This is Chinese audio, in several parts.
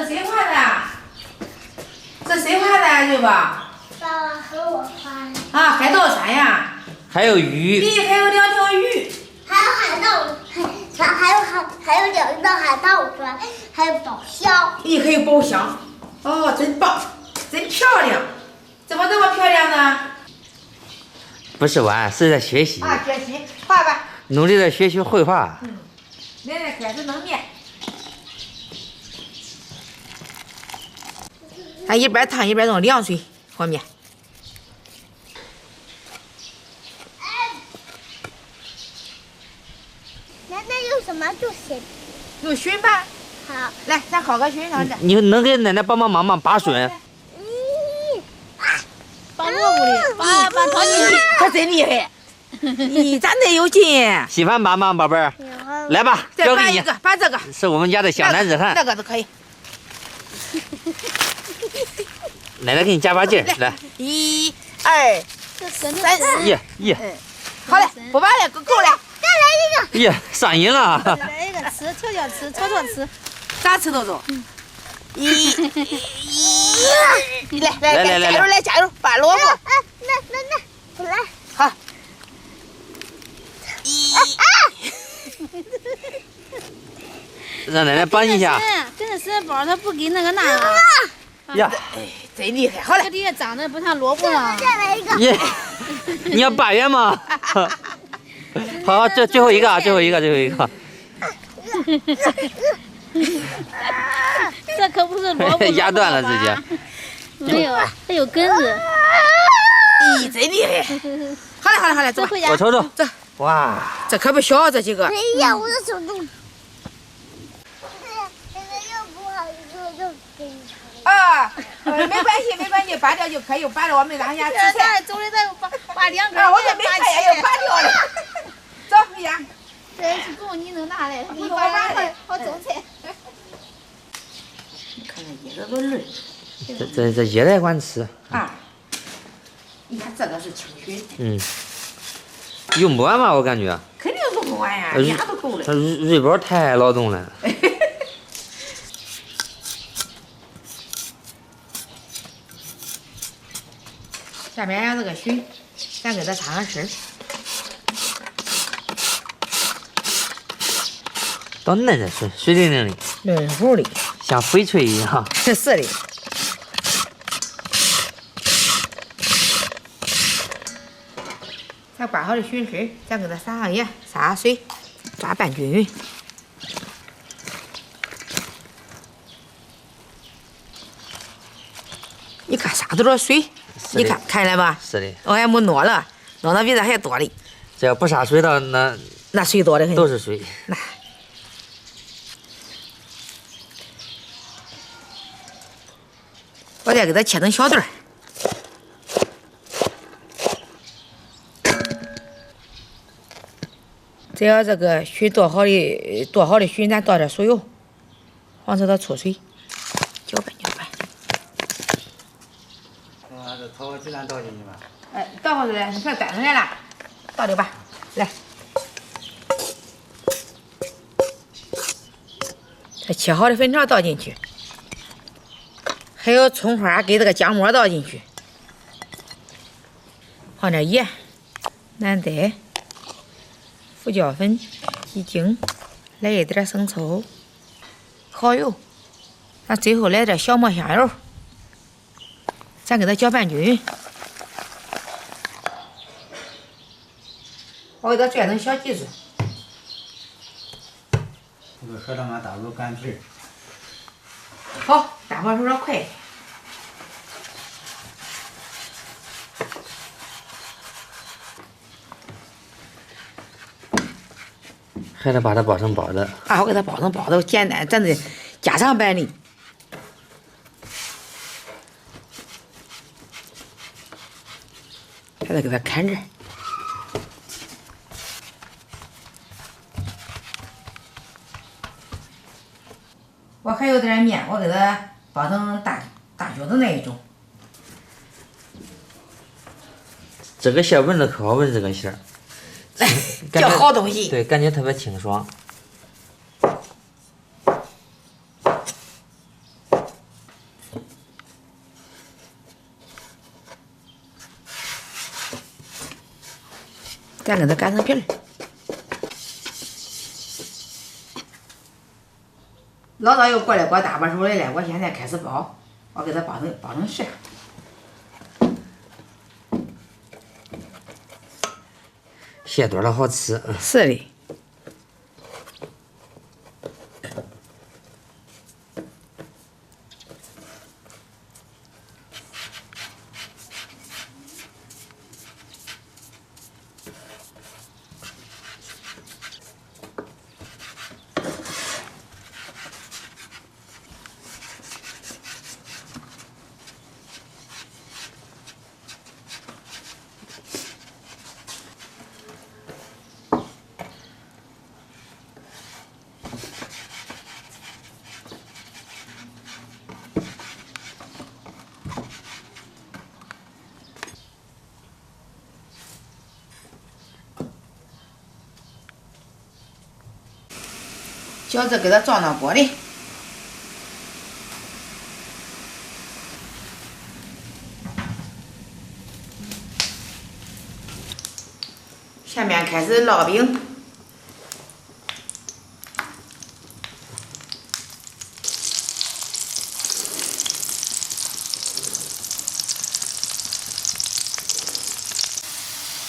是谁画的？这谁画的？对吧？爸爸和我画的。啊，海盗船呀！还有鱼。咦，还有2条鱼。还有海盗，还有2个海盗船，还有宝箱。咦，还有宝箱。哦，真棒，真漂亮。怎么这么漂亮呢？不是玩，是在学习。啊，学习画吧。努力的学习绘画。奶奶开始弄面。他一边烫一边弄凉水和面。奶奶用什么做水？用熏吧。好。来，咱烤个熏上这。你能给奶奶帮忙吗？拔笋。拔萝卜的，拔淘金。他真厉害。咦，咱得有劲。喜欢拔吗，宝贝儿？来吧，再交给你。拔一个，拔这个。是我们家的小男子汉。这个都可以。奶奶给你加把劲儿，来。1、2、3、耶！好嘞，不拔了，够了。再来一个。耶，上瘾了。再来一个吃，悄悄吃，吵吵吃。咋吃都中。来，加油，拔萝卜。我来。好。让奶奶帮一下。跟着吃包，他不给那个拿。呀，真厉害，好嘞。这底下长得不像萝卜了。再来一个。耶，你要拔圆吗？好，最后一个啊，最后一个。这可不是萝卜。压断了直接。没有，它有根子。咦，真厉害。好嘞，走吧。我瞅瞅。走。哇，这可不小，这几个。哎呀，我的手冻。现在又不好又给你尝。啊，没关系，拔掉就可以，拔了我们让人家吃菜。走的再拔2根。我这没菜也要拔掉了。走，回家。这是够你能拿来，你拔来好种菜。你看这叶子都嫩。这叶子也管吃。啊。你看这个是清熏。用不完吧，我感觉。肯定用不完呀，俩都够了。这瑞宝太劳动了。下面这个熏，咱给它插上丝儿。到嫩的水灵灵的，嫩乎的，像翡翠一样。是的。咱刮好的熏丝，咱给它撒上盐，撒上水，抓拌均匀。你看撒多少水？你看看见吧？是的。我还没挪了，挪的比这还多哩。这要不撒水的那水多的很。都是水。那。我再给它切成小段儿。只要这个熏剁好的熏，咱倒点酥油，黄色的醋水，搅拌。把这炒好鸡蛋倒进去吧。倒好来，你看端上来了，倒里吧，来。这切好的粉肠倒进去，还有葱花给这个姜末倒进去，放点盐、南带。胡椒粉、鸡精，来一点生抽、蚝油，咱最后来点小磨香油，咱给它搅拌均匀。我给它拽成小剂子。这个核桃嘛打入干皮。好，打发出点快。还得把它包成包子。啊，我给它包成包子，简单，咱这家常版的。还得给它砍这儿。我还有点面，我给它包成大饺子那一种。这个馅儿闻着可好闻，这个馅儿。叫好东西。对，感觉特别清爽。再给它擀成皮儿。老早又过来给我大把手来了，我现在开始包，我给它包成馅。馅多了好吃。是的。饺子给它装到锅里，下面开始烙饼。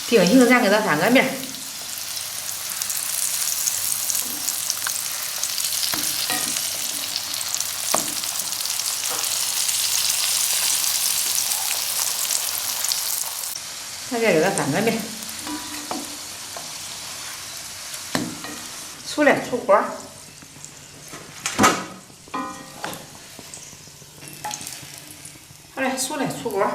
定型咱给它翻个面。再给它翻个面，出来出锅，好嘞，出来出锅。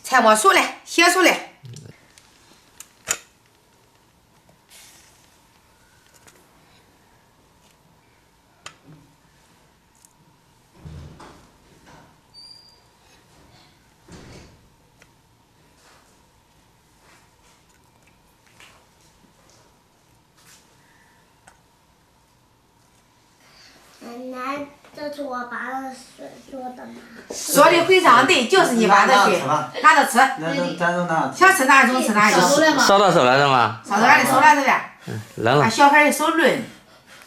菜末熟了，咸熟了。奶奶，这是我爸的水做的吗？说的非常对，就是你爸的水，拿着吃。咱都拿。想吃哪一种吃哪一种。烧到手了是吗？烧到俺的手了是吧？冷了。小孩的手嫩。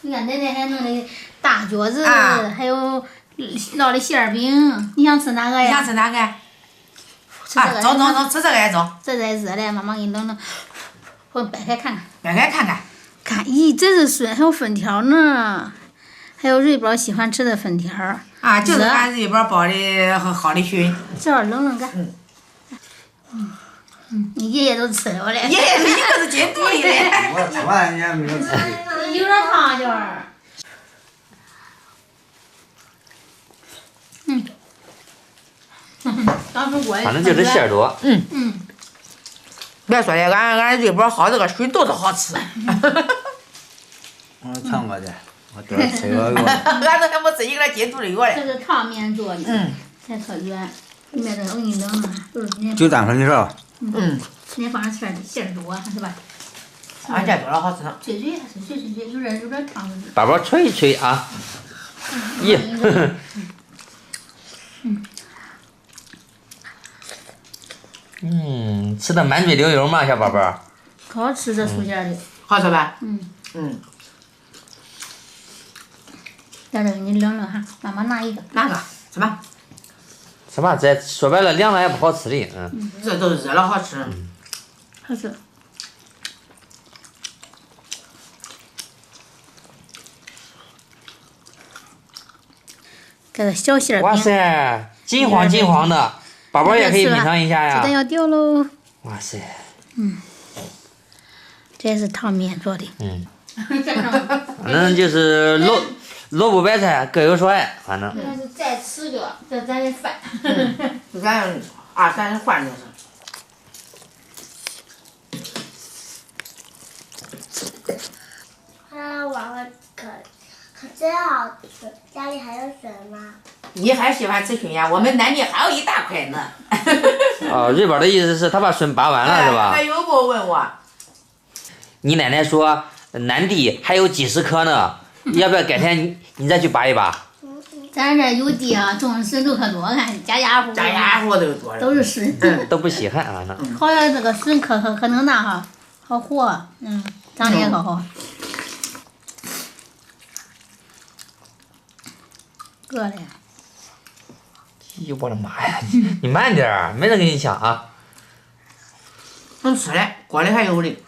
你看奶奶还弄的大饺子，还有烙的馅儿饼，你想吃哪个呀？你想吃哪个？吃这个。中，吃这个也中。这在热的，妈妈给你弄弄，我掰开看看。掰开看看。看，咦，这是笋，还有粉条呢，还有瑞宝喜欢吃的粉条。啊，就是俺瑞宝包的好的熏。这儿冷冷干。你爷爷都吃了嘞。爷爷一个是进肚里的。我从来也没有吃过。有点烫点儿。当时我。反正就是馅儿多。别说的，俺瑞宝好这个水都是好吃。我尝过的，我都是吃过。俺都还没吃一个进肚里过嘞。这是烫面做的。才特远，里面这我给你扔了，都是那。就单粉的是吧？那放馅儿多是吧？俺这多少好吃。脆脆还是脆，有点烫的。宝宝吹一吹啊！耶。吃的满嘴流油嘛，小宝宝。好吃这薯馅的。好吃吧？在这给你扔了哈，妈妈拿一个。拿个，吃吧。吃吧，这说白了凉了也不好吃的，这都热了好吃。好吃。这个小馅儿饼。哇塞，金黄金黄的，宝宝也可以品尝一下呀。鸡蛋要掉喽。哇塞。这是烫面做的。反正就是萝卜白菜各有所爱，反正。要是再吃个，这咱的饭。咱换就是。我可真好吃，家里还有笋吗？你还喜欢吃熏呀？我们那里还有一大块呢。哦，瑞宝的意思是他把笋拔完了是吧？还有个问我，你奶奶说南地还有几十颗呢，要不要改天你再去拔一拔？咱这有地啊，种10-6棵多，看家户都多了。都是笋，都不稀罕啊那。好像这个笋可能大哈，好活，长得也可好。饿了呀。哎呦我的妈呀！你慢点儿，没人跟你抢啊。能吃嘞，锅里还有嘞。